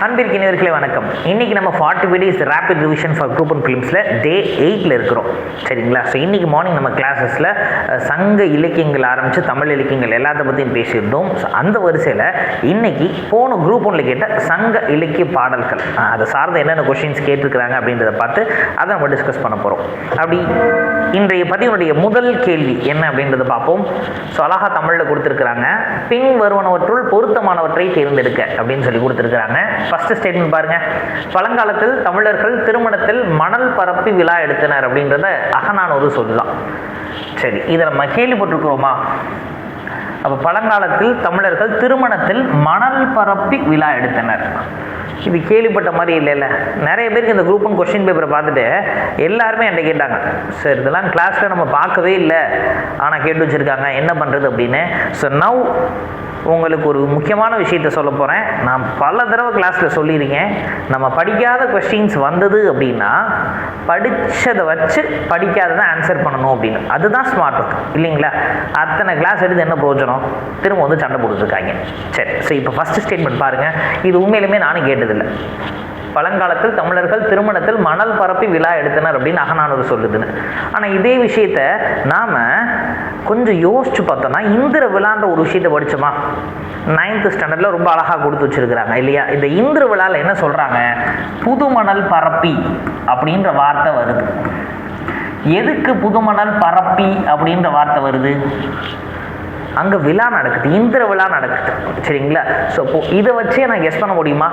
அன்பிற்கினியர்களே வணக்கம். இன்றைக்கி நம்ம 40 days rapid revision for group and ஃபிலிம்ஸில் டே 8 இருக்கிறோம். சரிங்களா? ஸோ இன்றைக்கி மார்னிங் நம்ம கிளாஸஸில் சங்க இலக்கியங்கள் ஆரம்பித்து தமிழ் இலக்கியங்கள் எல்லாத்த பற்றியும் பேசியிருந்தோம். ஸோ அந்த வரிசையில் இன்றைக்கி போன குரூப் ஒன்றில் கேட்ட சங்க இலக்கிய பாடல்கள் அதை சார்ந்த என்னென்ன கொஷின்ஸ் கேட்டிருக்கிறாங்க அப்படின்றத பார்த்து அதை நம்ம டிஸ்கஸ் பண்ண போகிறோம். அப்படி இன்றைய பதிவுடைய முதல் கேள்வி என்ன அப்படின்றத பார்ப்போம். ஸோ அழகாக தமிழில் கொடுத்துருக்குறாங்க. பின் வருவனவற்றுள் பொருத்தமானவற்றை தேர்ந்தெடுக்க அப்படின்னு சொல்லி கொடுத்துருக்குறாங்க. ஃபர்ஸ்ட் ஸ்டேட்மெண்ட் பாருங்க. பழங்காலத்தில் தமிழர்கள் திருமணத்தில் மணல் பரப்பி விழா எடுத்தனர் அப்படின்றத அகநானூறு சொல்லலாம். சரி, இதை நம்ம கேள்விப்பட்டிருக்கிறோமா? அப்போ பழங்காலத்தில் தமிழர்கள் திருமணத்தில் மணல் பரப்பி விழா எடுத்தனர், இது கேள்விப்பட்ட மாதிரி இல்லைல்ல. நிறைய பேருக்கு இந்த குரூப் ஒன் கொஸ்டின் பேப்பரை பார்த்துட்டு எல்லாருமே என்கிட்ட கேட்டாங்க, சார் இதெல்லாம் கிளாஸில் நம்ம பார்க்கவே இல்லை ஆனால் கேட்டு வச்சுருக்காங்க, என்ன பண்ணுறது அப்படின்னு. ஸோ நவ் உங்களுக்கு ஒரு முக்கியமான விஷயத்த சொல்ல போகிறேன். நான் பல தடவை கிளாஸில் சொல்லியிருக்கேன், நம்ம படிக்காத கொஸ்டின்ஸ் வந்தது அப்படின்னா படித்ததை வச்சு படிக்காததை ஆன்சர் பண்ணணும் அப்படின்னு. அதுதான் ஸ்மார்ட் ஒர்க் இல்லைங்களா? அத்தனை கிளாஸ் எடுத்து என்ன பிரயோஜனம்? திரும்ப வந்து சண்டை போட்டுருக்காங்க. சரி, ஸோ இப்போ ஃபஸ்ட்டு ஸ்டேட்மெண்ட் பாருங்கள். இது உண்மையிலுமே நானும் கேட்டதில்லை. பழங்காலத்தில் தமிழர்கள் திருமணத்தில் மணல் பரப்பி விழா எடுத்தனர் அப்படின்னு அகநானூறு சொல்லுதுன்னு. ஆனால் இதே விஷயத்த நாம் கொஞ்சம் யோசிச்சு பார்த்தோம்னா இந்திர விழான்ற ஒரு விஷயத்தை படித்தோமா? 9th ஸ்டாண்டர்டில் ரொம்ப அழகாக கொடுத்து வச்சுருக்கிறாங்க இல்லையா? இந்த இந்திர விழாவில் என்ன சொல்கிறாங்க? புதுமணல் பரப்பி அப்படின்ற வார்த்தை வருது. எதுக்கு புதுமணல் பரப்பி அப்படின்ற வார்த்தை வருது? அங்கே விழா நடக்குது, இந்திர விழா நடக்குது. சரிங்களா? ஸோ இப்போ இதை வச்சே நான் கெஸ் பண்ண முடியுமா?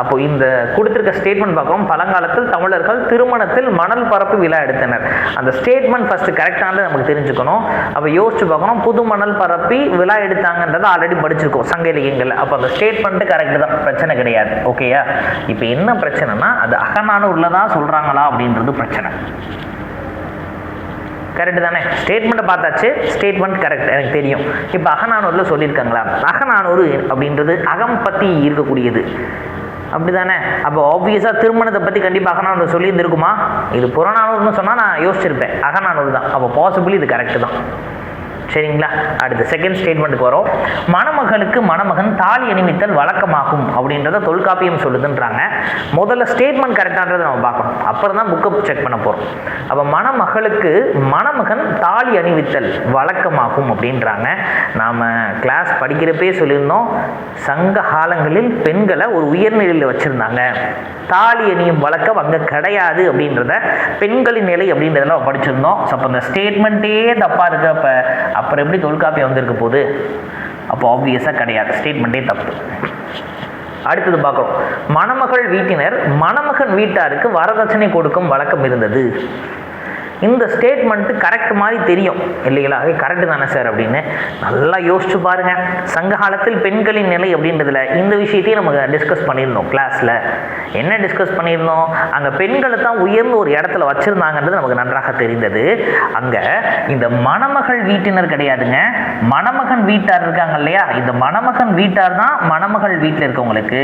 அப்போ இந்த கொடுத்துருக்க ஸ்டேட்மெண்ட் பார்க்குறோம். பழங்காலத்தில் தமிழர்கள் திருமணத்தில் மணல் பரப்பு விழா எடுத்தனர். அந்த ஸ்டேட்மெண்ட் ஃபஸ்ட்டு கரெக்டானது நமக்கு தெரிஞ்சுக்கணும். அப்போ யோசிச்சு பார்க்கணும். புது மணல் பரப்பி விழா எடுத்தாங்கன்றதை ஆல்ரெடி படிச்சிருக்கோம் சங்க இலக்கியங்களில். அப்போ அந்த ஸ்டேட்மெண்ட்டு கரெக்டு தான், பிரச்சனை கிடையாது. ஓகேயா? இப்போ என்ன பிரச்சனைனா அது அகநானூரில் தான் சொல்கிறாங்களா அப்படின்றது பிரச்சனை. கரெக்டு தானே? ஸ்டேட்மெண்ட்டை பார்த்தாச்சு, ஸ்டேட்மெண்ட் கரெக்ட் எனக்கு தெரியும். இப்போ அகநானூரில் சொல்லியிருக்காங்களா? அகநானூறு அப்படின்றது அகம் பற்றி இருக்கக்கூடியது, அப்படி தானே? அப்போ ஆப்வியஸாக திருமணத்தை பற்றி கண்டிப்பாக அகநானூறு சொல்லியிருந்துருக்குமா? இது புறநானூறுன்னு சொன்னால் நான் யோசிச்சிருப்பேன். அகநானூறு தான். அப்போ பாசிபிளி இது கரெக்டு தான். சரிங்களா? அடுத்து செகண்ட் ஸ்டேட்மெண்ட்டுக்கு வரும். மணமகளுக்கு மணமகன் தாலி அணிவித்தல் வழக்கமாகும் அப்படின்றத தொல்காப்பியம் சொல்லுதுன்றாங்க. முதல்ல ஸ்டேட்மெண்ட் கரெக்டானதை நம்ம பார்க்கணும், அப்புறம் தான் புக்கை செக் பண்ண போகிறோம். அப்போ மணமகளுக்கு மணமகன் தாலி அணிவித்தல் வழக்கமாகும் அப்படின்றாங்க. நாம் கிளாஸ் படிக்கிறப்பே சொல்லியிருந்தோம், சங்க காலங்களில் பெண்களை ஒரு உயர்நிலையில் வச்சுருந்தாங்க. தாலி அணியும் வழக்கம் அங்கே கிடையாது அப்படின்றத பெண்களின் நிலை அப்படின்றதெல்லாம் படிச்சிருந்தோம். ஸோ அப்போ அந்த ஸ்டேட்மெண்ட்டே தப்பாக இருக்குது. அப்போ அப்புறம் எப்படி தொல்காப்பியம் வந்திருக்க போகுது? அப்போ ஆப்வியஸாக கிடையாது, ஸ்டேட்மெண்ட்டே தப்பு. அடுத்தது பார்க்குறோம். மணமகள் வீட்டினர் மணமகன் வீட்டாருக்கு வரதட்சணை கொடுக்கும் வழக்கம் இருந்தது. இந்த ஸ்டேட்மெண்ட்டு கரெக்ட் மாதிரி தெரியும் இல்லைங்களா? கரெக்டு தானே சார் அப்படின்னு நல்லா யோசிச்சு பாருங்கள். சங்க காலத்தில் பெண்களின் நிலை அப்படின்றதுல இந்த விஷயத்தையும் நம்ம டிஸ்கஸ் பண்ணியிருந்தோம் கிளாஸில். என்ன டிஸ்கஸ் பண்ணியிருந்தோம்? அங்கே பெண்களை தான் உயர்ந்த ஒரு இடத்துல வச்சுருந்தாங்கன்றது நமக்கு நன்றாக தெரிந்தது. அங்கே இந்த மணமகள் வீட்டினர் கிடையாதுங்க, மணமகன் வீட்டார் இருக்காங்க இல்லையா? இந்த மணமகன் வீட்டார் தான் மணமகள் வீட்டில் இருக்கவங்களுக்கு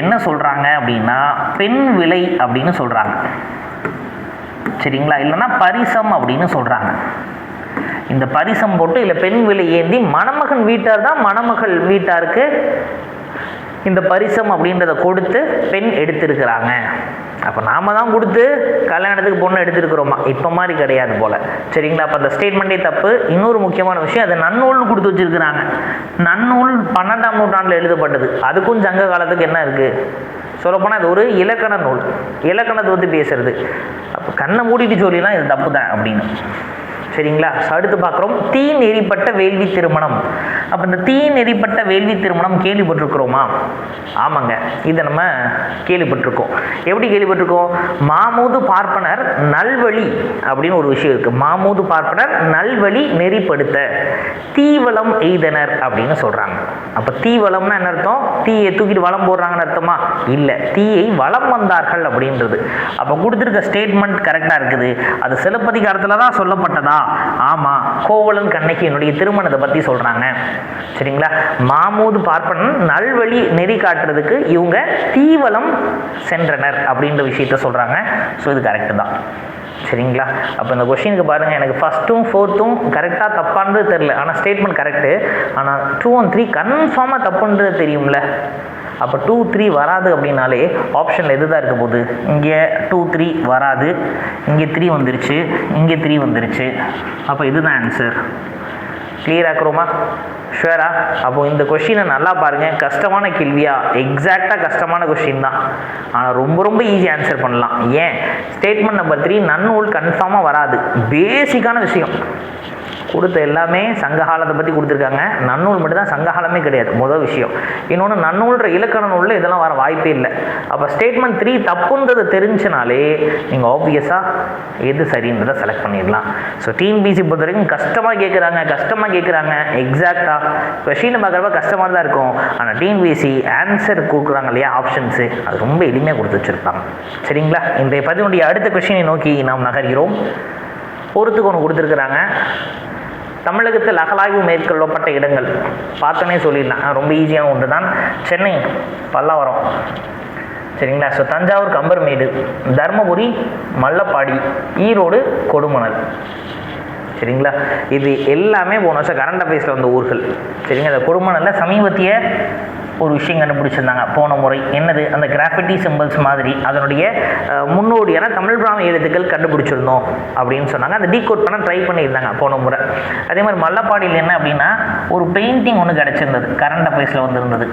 என்ன சொல்கிறாங்க அப்படின்னா பெண் விலை அப்படின்னு சொல்கிறாங்க. சரிங்களா? இல்லைன்னா பரிசம் அப்படின்னு சொல்கிறாங்க. இந்த பரிசம் போட்டு இல்லை பெண் விலை ஏந்தி மணமகன் வீட்டார் தான் மணமகள் வீட்டாருக்கு இந்த பரிசம் அப்படின்றத கொடுத்து பெண் எடுத்திருக்கிறாங்க. அப்போ நாம் தான் கொடுத்து கல்யாணத்துக்கு பொண்ணு எடுத்துருக்குறோமா? இப்போ மாதிரி கிடையாது போல். சரிங்களா? அப்போ அந்த ஸ்டேட்மெண்ட்டே தப்பு. இன்னொரு முக்கியமான விஷயம், அது நன்னூல்னு கொடுத்து வச்சுருக்கிறாங்க. நன்னூல் 12ஆம் நூற்றாண்டில் எழுதப்பட்டது. அதுக்கும் சங்க காலத்துக்கு என்ன இருக்குது? சொல்லப்போனால் இது ஒரு இலக்கண நூல், இலக்கணத்தை வந்து பேசுறது. அப்போ கண்ணை மூடிட்டு சொல்லிலாம் இது தப்பு தான் அப்படின்னு. சரிங்களா? அடுத்து பார்க்குறோம். தீ நெறிப்பட்ட வேள்வி திருமணம். அப்போ இந்த தீ நெறிப்பட்ட வேள்வி திருமணம் கேள்விப்பட்டிருக்கிறோமா? ஆமாங்க, இதை நம்ம கேள்விப்பட்டிருக்கோம். எப்படி கேள்விப்பட்டிருக்கோம்? மாமூது பார்ப்பனர் நல்வழி அப்படின்னு ஒரு விஷயம் இருக்குது. மாமூது பார்ப்பனர் நல்வழி நெறிப்படுத்த தீவளம் எய்தனர் அப்படின்னு சொல்கிறாங்க. அப்போ தீவளம்னா என்ன அர்த்தம்? தீயை தூக்கிட்டு வளம் போடுறாங்கன்னு அர்த்தமா? இல்லை, தீயை வளம் வந்தார்கள் அப்படின்றது. அப்போ கொடுத்துருக்க ஸ்டேட்மெண்ட் கரெக்டாக இருக்குது. அது சிலப்பதிகாரத்தில் தான் சொல்லப்பட்டதா? ஆமாம், கோவலன் கண்ணகி என்னுடைய திருமணத்தை பற்றி சொல்கிறாங்க. சரிங்களா? மாமூது பார்ப்பன் நல்வழி நெறி காட்டுறதுக்கு இவங்க தீவலம் சென்றனர் அப்படின்ற விஷயத்த சொல்கிறாங்க. ஸோ இது கரெக்டு தான். சரிங்களா? அப்போ இந்த கொஸ்டினுக்கு பாருங்கள், எனக்கு ஃபஸ்ட்டும் ஃபோர்த்தும் கரெக்டாக தப்பானது தெரில, ஆனால் ஸ்டேட்மெண்ட் கரெக்டு. ஆனால் 2 and 3 கன்ஃபார்மாக தப்புன்றது தெரியும்ல. அப்போ 2 3 வராது அப்படின்னாலே ஆப்ஷனில் எது தான் இருக்க போகுது? இங்கே 2 3 வராது, இங்கே 3 வந்துருச்சு, இங்கே 3 வந்துருச்சு. அப்போ இதுதான் ஆன்சர். கிளியர் ஆக்குறோமா? ஷுவரா? அப்போது இந்த கொஷினை நல்லா பாருங்கள். கஷ்டமான கேள்வியா? எக்ஸாக்டாக கஷ்டமான கொஷின் தான், ஆனால் ரொம்ப ரொம்ப ஈஸி ஆன்சர் பண்ணலாம். ஏன்? ஸ்டேட்மெண்ட் நம்பர் 3 நன்னூல் கன்ஃபார்மாக வராது. பேசிக்கான விஷயம் கொடுத்த எல்லாமே சங்ககாலத்தை பற்றி கொடுத்துருக்காங்க. நன்னூல் மட்டும் தான், சங்ககாலமே கிடையாது. முதல் விஷயம். இன்னொன்று, நன்னூல்ன்ற இலக்கண நூலில் இதெல்லாம் வர வாய்ப்பே இல்லை. அப்போ ஸ்டேட்மெண்ட் 3 தப்புன்றதை தெரிஞ்சினாலே நீங்கள் ஆப்வியஸாக எது சரின்றதை செலக்ட் பண்ணிடலாம். ஸோ டிஎன்பிசி பொறுத்த வரைக்கும் கஷ்டமாக கேட்குறாங்க. எக்ஸாக்டாக கொஷினை பார்க்குறப்ப கஷ்டமாக தான் இருக்கும். ஆனால் டிஎன்பிசி ஆன்சர் கொடுக்குறாங்க இல்லையா, ஆப்ஷன்ஸு, அது ரொம்ப எளிமையாக கொடுத்து வச்சுருப்பாங்க. சரிங்களா? இன்றைய பதினுடைய அடுத்த கொஷினை நோக்கி நாம் நகர்கிறோம். பொறுத்துக்கு ஒன்று கொடுத்துருக்குறாங்க. தமிழகத்தில் அகலாய்வு மேற்கொள்ளப்பட்ட இடங்கள் பார்த்தோன்னே சொல்லிடலாம், ரொம்ப ஈஸியான ஒன்று தான். சென்னை பல்லாவரம், சரிங்களா? ஸோ தஞ்சாவூர் கம்பர்மேடு, தர்மபுரி மல்லப்பாடி, ஈரோடு கொடுமணல். சரிங்களா? இது எல்லாமே போன வருஷம் கரண்ட் அஃபேர்ஸில் வந்த ஊர்கள். சரிங்க? அந்த கொடுமணலில் சமீபத்திய ஒரு விஷயம் கண்டுபிடிச்சிருந்தாங்க போன முறை. என்னது? அந்த கிராஃபிட்டி சிம்பிள்ஸ் மாதிரி அதனுடைய முன்னோடியான தமிழ் பிராமி எழுத்துக்கள் கண்டுபிடிச்சிருந்தோம் அப்படின்னு சொன்னாங்க. அதை டீகோட் பண்ண ட்ரை பண்ணியிருந்தாங்க போன முறை. அதே மாதிரி மல்லப்பாடியில் என்ன அப்படின்னா ஒரு பெயிண்டிங் ஒன்று கிடச்சிருந்தது, கரண்ட் அஃபேர்ஸில் வந்துருந்தது.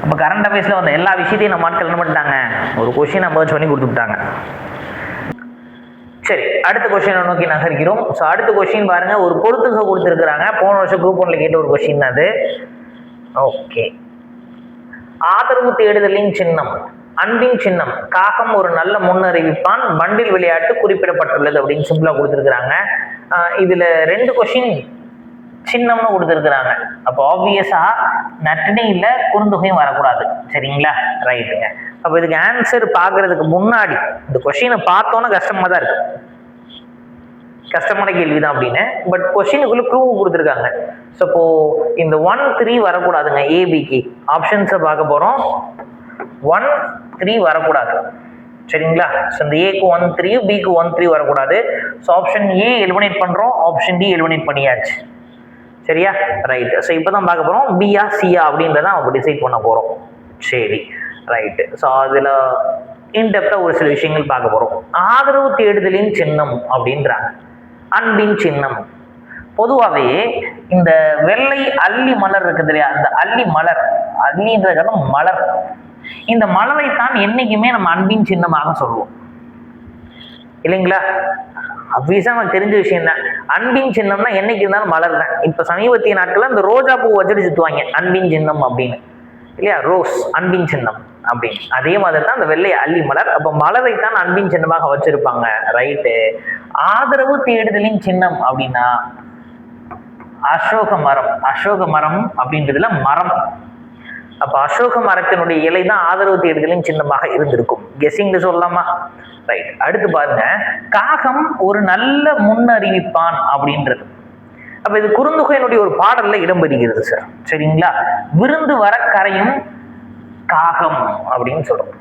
அப்போ கரண்ட் அஃபேர்ஸில் வந்த எல்லா விஷயத்தையும் நம்ம ஆட்கள் என்ன பண்ணிட்டாங்க, ஒரு கொஷின் அமர்ஜ் பண்ணி கொடுத்துட்டாங்க. சரி, அடுத்த கொஸ்டினை நோக்கி நகர்கிறோம். ஸோ அடுத்த கொஸ்டின் பாருங்க, ஒரு பொறுத்துக கொடுத்துருக்குறாங்க. போன வருஷம் குரூப் 1ல கேட்ட ஒரு கொஸ்டின் அது. ஓகே, ஆதரவு தேடுதலின் சின்னம், அன்பின் சின்னம், காகம் ஒரு நல்ல முன்னறிவிப்பான், பண்டில் விளையாட்டு குறிப்பிடப்பட்டுள்ளது அப்படின்னு சிம்பிளா கொடுத்துருக்குறாங்க. இதுல 2 கொஸ்டின் சின்னம்னு கொடுத்துருக்குறாங்க. அப்போ ஆப்வியஸா நட்டினே இல்லை, குறுந்தொகையும் வரக்கூடாது. சரிங்களா? ரைட்டுங்க. அப்போ இதுக்கு ஆன்சர் பார்க்கறதுக்கு முன்னாடி இந்த கொஸ்டினை பார்த்தோன்னா கஷ்டமாக தான் இருக்கு, கஷ்டமான கேள்வி தான் அப்படின்னு. பட் கொஸ்டினுக்குள்ள க்ளூ கொடுத்துருக்காங்க. ஸோ இப்போ இந்த 1 3 வரக்கூடாதுங்க. ஏபிக்கு ஆப்ஷன்ஸை பார்க்க போகிறோம். 1 3 வரக்கூடாது. சரிங்களா? ஸோ இந்த ஏக்கு 1 3, பிக்கு 1 3 வரக்கூடாது. ஸோ ஆப்ஷன் ஏ எலிமினேட் பண்ணுறோம், ஆப்ஷன் டி எலிமினேட் பண்ணியாச்சு. சரியா? ரைட்டு. ஸோ இப்போ தான் பார்க்க போகிறோம் பியா சியா அப்படின்றத நம்ம டிசைட் பண்ண போகிறோம். சரி, ரைட்டு. ஸோ அதில் இன்டெப்த்தாக ஒரு சில விஷயங்கள் பார்க்க போகிறோம். ஆதரவு தேடுதலின் சின்னம் அப்படின்றாங்க, அன்பின் சின்னம். பொதுவாகவே இந்த வெள்ளை அல்லி மலர் இருக்குது இல்லையா, அந்த அல்லி மலர், அல்லின்ற மலர், இந்த மலரை தான் என்னைக்குமே நம்ம அன்பின் சின்னமாக சொல்லுவோம் இல்லைங்களா? அப்வியஸா நமக்கு தெரிஞ்ச விஷயம் தான். அன்பின் சின்னம்னா என்னைக்கு இருந்தாலும் மலர் தான். இப்ப சமீபத்திய நாட்கள்ல இந்த ரோஜா பூ வச்சுட்டு சுத்துவாங்க அன்பின் சின்னம் அப்படின்னு இல்லையா, ரோஸ் அன்பின் சின்னம் அப்படின்னு. அதே மாதிரி தான் அந்த வெள்ளை அல்லி மலர். அப்ப மலரை தான் அன்பின் சின்னமாக வச்சிருப்பாங்க. ரைட்டு. ஆதரவு தேடுதலின் சின்னம் அப்படின்னா அசோக மரம். அசோக மரம் அப்படின்றதுல மரம். அப்ப அசோக மரத்தினுடைய இலை தான் ஆதரவு தேடுதலின் சின்னமாக இருந்திருக்கும். கெஸ்ஸிங்ல சொல்லலாமா? ரைட். அடுத்து பாருங்க, காகம் ஒரு நல்ல முன்னறிவிப்பான் அப்படின்றது. அப்ப இது குறுந்தொகையினுடைய ஒரு பாடல்ல இடம்பெறுகிறது சார். சரிங்களா? விருந்து வர கரையும் காகம் அப்படின்னு சொல்றோம்.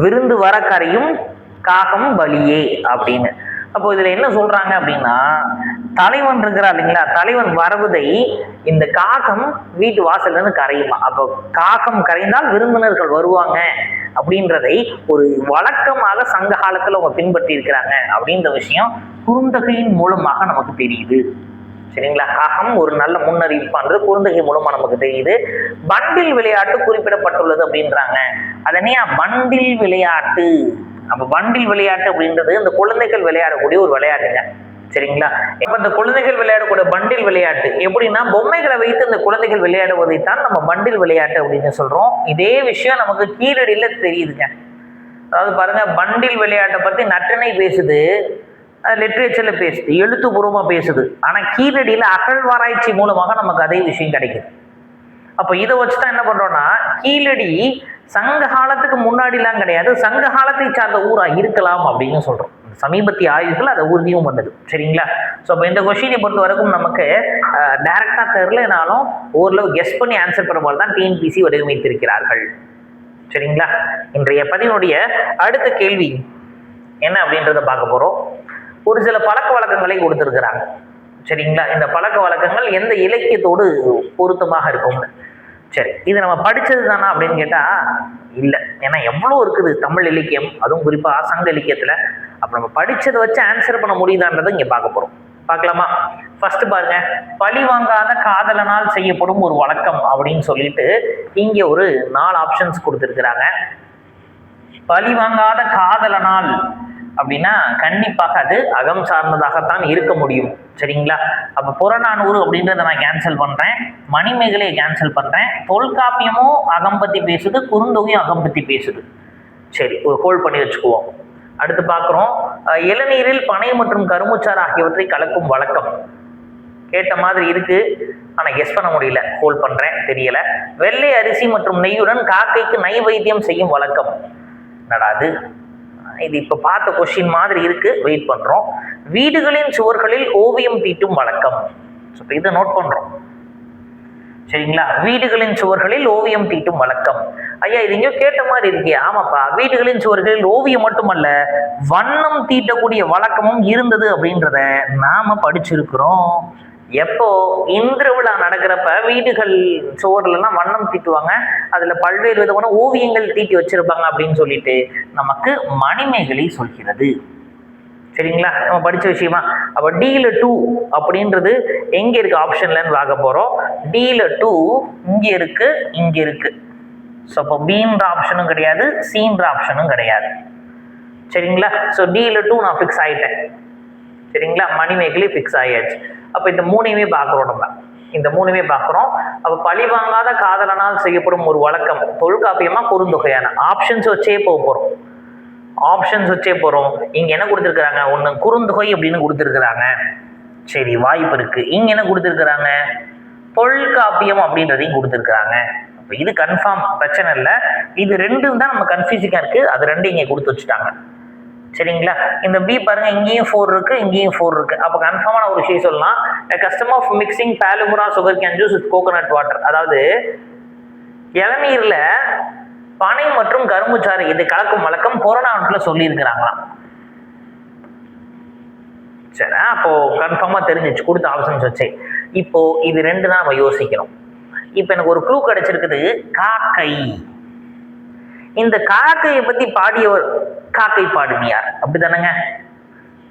விருந்து வர கரையும் காகம் வழியே அப்படின்னு. அப்போ இதுல என்ன சொல்றாங்க அப்படின்னா, தலைவன் இருக்கிறா இல்லைங்களா, தலைவன் வரவதை இந்த காகம் வீட்டு வாசல்ல இருந்து கரையுமா. அப்போ காகம் கரைந்தால் விருந்தினர்கள் வருவாங்க அப்படின்றதை ஒரு வழக்கமாக சங்க காலத்துல அவங்க பின்பற்றி இருக்கிறாங்க அப்படின்ற விஷயம் குறுந்தொகையின் மூலமாக நமக்கு தெரியுது. சரிங்களா? காகம் ஒரு நல்ல முன்னறிவிப்பான்றது குறுந்தொகை மூலமா நமக்கு தெரியுது. பண்டில் விளையாட்டு குறிப்பிடப்பட்டுள்ளது அப்படின்றாங்க. அதனையா பண்டில் விளையாட்டு. அப்ப பண்டில் விளையாட்டு அப்படின்றது இந்த குழந்தைகள் விளையாடக்கூடிய ஒரு விளையாட்டுங்க. சரிங்களா? இப்ப இந்த குழந்தைகள் விளையாடக்கூடிய பண்டில் விளையாட்டு எப்படின்னா, பொம்மைகளை வைத்து இந்த குழந்தைகள் விளையாடுவதைத்தான் நம்ம பண்டில் விளையாட்டு அப்படின்னு சொல்றோம். இதே விஷயம் நமக்கு கீழடியில தெரியுதுங்க. அதாவது பாருங்க, பண்டில் விளையாட்டை பத்தி நற்றிணை பேசுது, லிட்ரேச்சர்ல பேசுது, எழுத்துப்பூர்வமா பேசுது. ஆனா கீழடியில அகழ்வாராய்ச்சி மூலமாக நமக்கு அதே விஷயம் கிடைக்குது. அப்ப இதை வச்சுதான் என்ன பண்றோம்னா, கீழடி சங்க காலத்துக்கு முன்னாடிலாம் கிடையாது, சங்க காலத்தை சார்ந்த ஊரா இருக்கலாம் அப்படின்னு சொல்றோம். சமீபத்திய ஆய்வுகள் அதை உறுதியும் பண்ணுது. சரிங்களா? ஸோ அப்போ இந்த கொஸ்டினை பொறுத்த வரைக்கும் நமக்கு டைரக்டா தெரியலனாலும் ஓரளவு கெஸ் பண்ணி ஆன்சர் பண்ண போது தான் டிஎன்பிசி வடிவமைத்திருக்கிறார்கள். சரிங்களா? இன்றைய பதினுடைய அடுத்த கேள்வி என்ன அப்படின்றத பார்க்க போறோம். ஒரு சில பழக்க வழக்கங்களை கொடுத்திருக்கிறாங்க. சரிங்களா? இந்த பழக்க வழக்கங்கள் எந்த இலக்கியத்தோடு பொருத்தமாக இருக்கும்னு. சரி, இது நம்ம படிச்சது தானா அப்படின்னு கேட்டா இல்லை. ஏன்னா எவ்வளோ இருக்குது தமிழ் இலக்கியம், அதுவும் குறிப்பாக சங்க இலக்கியத்தில். அப்போ நம்ம படிச்சதை வச்சு ஆன்சர் பண்ண முடியுதான்றதை இங்கே பார்க்க போகிறோம். பார்க்கலாமா? ஃபர்ஸ்ட் பாருங்க, பழி வாங்காத காதலனால் செய்யப்படும் ஒரு வழக்கம் அப்படின்னு சொல்லிட்டு இங்கே ஒரு 4 ஆப்ஷன்ஸ் கொடுத்துருக்குறாங்க. பழி வாங்காத காதலனால் அப்படின்னா கண்டிப்பாக அது அகம் சார்ந்ததாகத்தான் இருக்க முடியும். சரிங்களா? அப்போ புறநானூறு அப்படின்றத நான் கேன்சல் பண்ணுறேன், மணிமேகலையை கேன்சல் பண்ணுறேன். தொல்காப்பியமும் அகம் பற்றி பேசுது, குறுந்தொகையும் அகம் பற்றி பேசுது. சரி, ஒரு ஹோல்ட் பண்ணி வச்சுக்குவோம். அடுத்து பார்க்குறோம், இளநீரில் பனை மற்றும் கருமுச்சாறு ஆகியவற்றை கலக்கும் வழக்கம். கேட்ட மாதிரி இருக்கு, ஆனால் கெஸ் பண்ண முடியல. ஹோல்ட் பண்ணுறேன், தெரியல. வெள்ளை அரிசி மற்றும் நெய்யுடன் காக்கைக்கு நைவேத்தியம் செய்யும் வழக்கம். நடாது, இது இப்போ பார்த்த கொஸ்டின் மாதிரி இருக்கு, வெயிட் பண்ணுறோம். வீடுகளின் சுவர்களில் ஓவியம் தீட்டும் வழக்கம். இப்போ இதை நோட் பண்ணுறோம். சரிங்களா? வீடுகளின் சுவர்களில் ஓவியம் தீட்டும் வழக்கம். ஐயா, இது எங்கேயோ கேட்ட மாதிரி இருக்கே. ஆமாப்பா, வீடுகளின் சுவர்களில் ஓவியம் மட்டுமல்ல, வண்ணம் தீட்டக்கூடிய வழக்கமும் இருந்தது அப்படின்றத நாம படிச்சிருக்கிறோம். எப்போ இந்திர விழா நடக்கிறப்ப வீடுகள் சுவர்லாம் வண்ணம் தீட்டுவாங்க, அதுல பல்வேறு விதமான ஓவியங்கள் தீட்டி வச்சிருப்பாங்க அப்படின்னு சொல்லிட்டு நமக்கு மணிமேகலை சொல்கிறது. சரிங்களா? நம்ம படிச்ச விஷயமா. அப்ப டீல 2 அப்படின்றது எங்க இருக்கு ஆப்ஷன்லன்னு பார்க்க போறோம். டீல 2 இங்க இருக்கு, இங்க இருக்கு. ஸோ அப்போ பீன்ற ஆப்ஷனும் கிடையாது, சீன்ற ஆப்ஷனும் கிடையாது. சரிங்களா? ஸோ டீல 2 நான் ஃபிக்ஸ் ஆயிட்டேன். சரிங்களா? மணிமேகலை ஃபிக்ஸ் ஆயாச்சு. அப்போ இந்த 3ஐயுமே பார்க்குறோம். நம்ம இந்த 3ஐயுமே பார்க்குறோம். அப்போ பழி வாங்காத காதலனால் செய்யப்படும் ஒரு வழக்கம் தொல்காப்பியமா குறுந்தொகையான ஆப்ஷன்ஸ் வச்சே போகிறோம். ஆப்ஷன்ஸ் வச்சே போகிறோம். இங்கே என்ன கொடுத்துருக்குறாங்க? ஒன்று குறுந்தொகை அப்படின்னு கொடுத்துருக்குறாங்க. சரி, வாய்ப்பு இருக்கு. இங்கே என்ன கொடுத்துருக்குறாங்க? தொல்காப்பியம் அப்படின்றதையும் கொடுத்துருக்குறாங்க. அப்போ இது கன்ஃபார்ம், பிரச்சனை இல்லை. இது ரெண்டும் தான் நம்ம கன்ஃபியூசிங்காக இருக்குது, அது ரெண்டும் இங்கே கொடுத்து வச்சுட்டாங்க. சரிங்களா? இந்த பி பாருங்க, இங்கேயும் 4 இருக்கு, இங்கேயும் 4 இருக்கு. அப்போ கன்ஃபார்மான ஒரு விஷயம் சொல்லலாம், கஸ்டம் ஆஃப் மிக்சிங் பாலுமுரா sugarcane juice with coconut water. அதாவது இளநீர்ல பனை மற்றும் கரும்புச்சாறு இது கலக்கும் வழக்கம் புறநானூற்றுல சொல்லி இருக்கிறாங்களாம். சரி, அப்போ கன்ஃபார்மா தெரிஞ்சிச்சு கொடுத்த ஆப்ஷன்ஸ் வச்சு. இப்போ இது ரெண்டு தான் நம்ம யோசிக்கணும். இப்போ எனக்கு ஒரு க்ளூ கிடைச்சிருக்குது, காக்கை. இந்த காக்கையை பத்தி பாடியவர் காக்கை பாடுனியார், அப்படிதானங்க?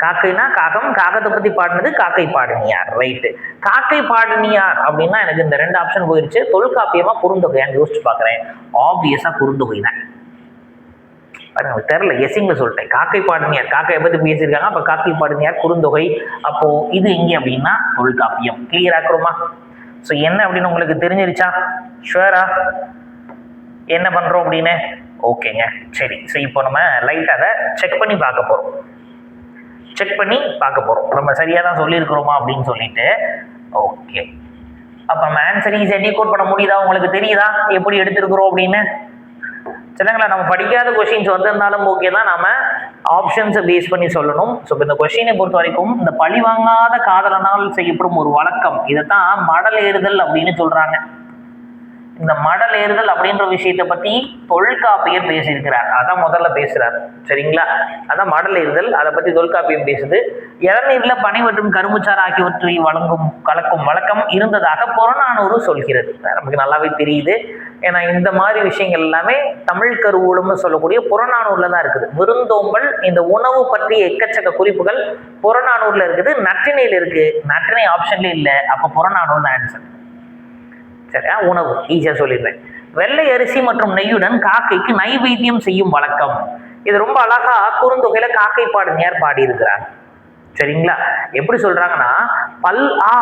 காக்கைனா காகம், காகத்தை பத்தி பாடினது காக்கை பாடுனியார். ரைட்டு. காக்கை பாடுனியார் அப்படின்னா எனக்கு இந்த 2 ஆப்ஷன் போயிருச்சு. தொல்காப்பியமா குறுந்தொகையான்னு யோசிச்சு பார்க்குறேன். ஆப்வியஸா குறுந்தொகை தான். பாருங்க, தெரியல, எசிங்ல சொல்லிட்டேன். காக்கை பாடுனியார், காக்கையை பத்தி பேசியிருக்காங்க, அப்ப காக்கை பாடுனியார் குறுந்தொகை. அப்போ இது எங்க அப்படின்னா தொல்காப்பியம். கிளியர் ஆக்குறோமா? ஸோ என்ன அப்படின்னு உங்களுக்கு தெரிஞ்சிருச்சா? ஷுவரா? என்ன பண்றோம் அப்படின்னு? ஓகேங்க. சரி, ஸோ இப்போ நம்ம லைட்டாக அதை செக் பண்ணி பார்க்க போறோம். நம்ம சரியா தான் சொல்லியிருக்கிறோமா அப்படின்னு சொல்லிட்டு. ஓகே, அப்போ நம்ம ஆன்சர் ஈஸியாக டீகோட் பண்ண முடியுதா? உங்களுக்கு தெரியுதா எப்படி எடுத்திருக்கிறோம் அப்படின்னு? சரிங்களா? நம்ம படிக்காத கொஸ்டின்ஸ் வந்திருந்தாலும் ஓகே தான், நம்ம ஆப்ஷன்ஸை பேஸ் பண்ணி சொல்லணும். ஸோ இப்போ இந்த கொஸ்டினை பொறுத்த வரைக்கும் இந்த பழி வாங்காத காதலனால் செய்யப்படும் ஒரு வழக்கம், இதைத்தான் மடல் ஏறுதல் அப்படின்னு சொல்றாங்க. இந்த மடல் ஏறுதல் அப்படின்ற விஷயத்தை பத்தி தொல்காப்பியர் பேசியிருக்கிறார், அதான் முதல்ல பேசுறாரு. சரிங்களா? அதான் மடல் ஏறுதல், அதை பத்தி தொல்காப்பியம் பேசுது. இளநீர்ல பனை மற்றும் கரும்புச்சாறு ஆகியவற்றை கலக்கும் வழக்கம் இருந்ததாக புறநானூறு சொல்கிறது. நமக்கு நல்லாவே தெரியுது, ஏன்னா இந்த மாதிரி விஷயங்கள் எல்லாமே தமிழ் கருவூலம்னு சொல்லக்கூடிய புறநானூர்ல தான் இருக்குது. விருந்தோம்பல், இந்த உணவு பற்றிய எக்கச்சக்க குறிப்புகள் புறநானூர்ல இருக்குது, நற்றிணையில் இருக்கு. நற்றிணை ஆப்ஷன்ல இல்லை, அப்ப புறநானூர் தான் ஆன்சர். சரியா? உணவு ஈஸியா சொல்லிடுறேன். வெள்ளை அரிசி மற்றும் நெய்யுடன் காக்கைக்கு நைவேத்தியம் செய்யும் வழக்கம். இது ரொம்ப அழகா குறுந்தொகையில காக்கை பாடுனியார் பாடி இருக்கிறார். சரிங்களா? எப்படி சொல்றாங்கன்னா பல் ஆ,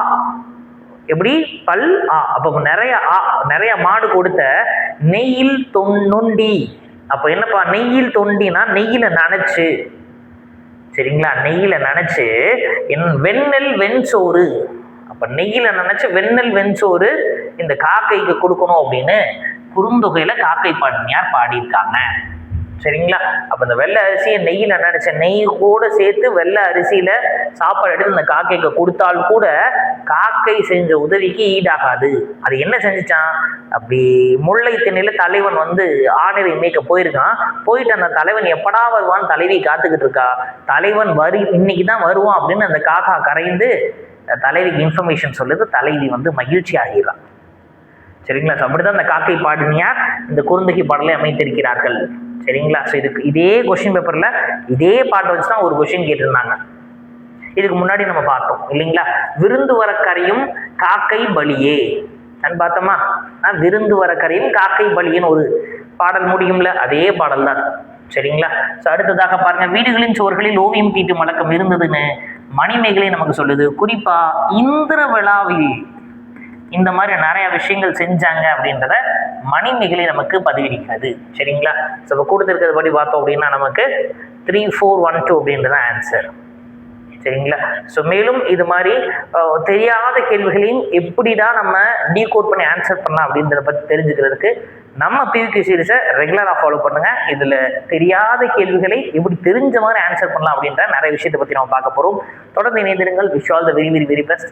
எப்படி பல் ஆ, அப்ப நிறைய மாடு கொடுத்த நெய்யில் நொண்டி. அப்ப என்னப்பா நெய்யில் தொண்டினா நெய்யில நனைச்சு. சரிங்களா? நெய்யில நனைச்சு வெண்ணெல் வெண்சோறு. அப்ப நெய்யில நினைச்சு வெண்ணெல் வெண்சோறு இந்த காக்கைக்கு கொடுக்கணும் அப்படின்னு குறுந்தொகையில காக்கை பாடுனியார் பாடியிருக்காங்க. சரிங்களா? அப்ப இந்த வெள்ளை அரிசியை நெய்யில நினைச்ச நெய் கூட சேர்த்து வெள்ளை அரிசியில சாப்பாடு எடுத்து இந்த காக்கைக்கு கொடுத்தால் கூட காக்கை செஞ்ச உதவிக்கு ஈடாகாது. அது என்ன செஞ்சுச்சான்? அப்படி முல்லை திண்ணையில தலைவன் ஆணிரை மேய்க்க போயிருக்கான். போயிட்டு அந்த தலைவன் எப்படா வருவான்னு தலைவி காத்துக்கிட்டு இருக்கா. தலைவன் இன்னைக்குதான் வருவான் அப்படின்னு அந்த காக்கா கரைந்து தலைவிக்கு இன்ஃபர்மேஷன் சொல்லுது. தலைவி மகிழ்ச்சி ஆகிடலாம். சரிங்களா? ஸோ அப்படிதான் இந்த காக்கை பாடினியார் இந்த குறுந்தொகை பாடலை அமைத்திருக்கிறார்கள். சரிங்களா? ஸோ இதுக்கு இதே கொஸ்டின் பேப்பர்ல இதே பாட்டை வச்சு தான் ஒரு கொஸ்டின் கேட்டிருந்தாங்க. இதுக்கு முன்னாடி நம்ம பார்த்தோம் இல்லைங்களா? விருந்து வர கரையும் காக்கை பலியே பார்த்தோமா? விருந்து வர கரையும் காக்கை பலியன்னு ஒரு பாடல் முடியும்ல, அதே பாடல் தான். சரிங்களா? ஸோ அடுத்ததாக பாருங்க, வீடுகளின் சுவர்களில் ஓவியம் தீட்டும் வழக்கம் இருந்ததுன்னு மணிமேகலை நமக்கு சொல்லுது. குறிப்பா இந்திர விழாவில் இந்த மாதிரி நிறைய விஷயங்கள் செஞ்சாங்க அப்படின்றத மணிமேகலை நமக்கு பதிவிருக்கிறது. சரிங்களா? ஸோ இப்போ கொடுத்துருக்கிறது படி பார்த்தோம் அப்படின்னா நமக்கு 3412 அப்படின்றது ஆன்சர். சரிங்களா? ஸோ மேலும் இது மாதிரி தெரியாத கேள்விகளையும் எப்படிதான் நம்ம டீகோட் பண்ணி ஆன்சர் பண்ணலாம் அப்படின்றத பற்றி தெரிஞ்சுக்கிறதுக்கு நம்ம பிவிக்யூ சீரிஸை ரெகுலராக ஃபாலோ பண்ணுங்க. இதில் தெரியாத கேள்விகளை எப்படி தெரிஞ்ச மாதிரி ஆன்சர் பண்ணலாம் அப்படின்ற நிறைய விஷயத்தை பற்றி நம்ம பார்க்க போகிறோம். தொடர்ந்து இணைந்திருங்கள். Wish all the very very very best.